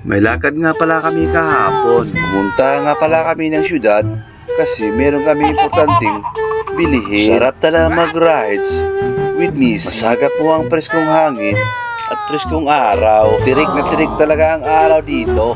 May lakad nga pala kami kahapon. Pumunta nga pala kami ng syudad kasi meron kami importanteng bilihin. Sarap talaga mag-rides with Missy. Masagap mo ang preskong hangin at preskong araw. Tirik na tirik talaga ang araw dito.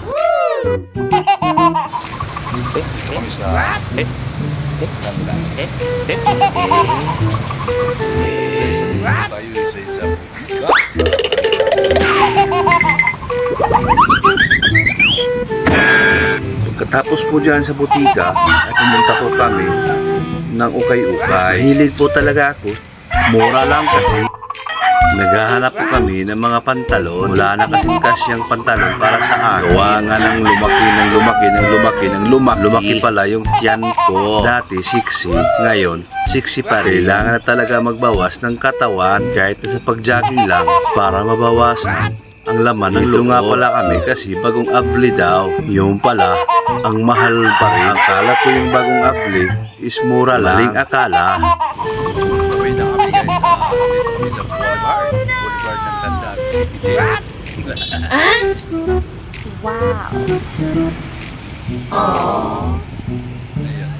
Pagkatapos po dyan sa butika, ay pumunta po kami ng ukay-ukay. Hilig po talaga ako. Mura lang kasi. Naghahanap po kami ng mga pantalon. Wala na kasing kasyang pantalon para sa akin. Gawa nga ng lumaki pala yung tiyan ko. Dati 60, ngayon 60 pa rin. Kailangan na talaga magbawas ng katawan kahit na sa pag-jogging lang para mabawasan ang laman ng loob. Ito nga pala kami kasi bagong abli daw. Yung pala, ang mahal pa rin. Akala ko yung bagong abli is mura lang. Maling akala. Gawin na kami guys. Dito kami sa Boulevard. Boulevard ng Tanda. CPJ. Wow. Aww. Ayan.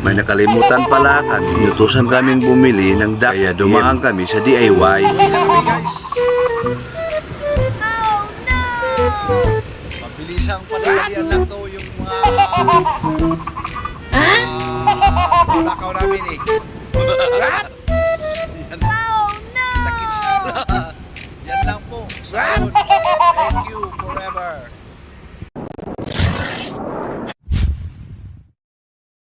May nakalimutan pala kami. Inutusan kaming bumili ng kaya dumaan kami sa DIY. Kami guys. Mabilisang panalalian lang to yung mga lakaw namin eh. Yan. Takits. Yan lang po. Sayon. Thank you.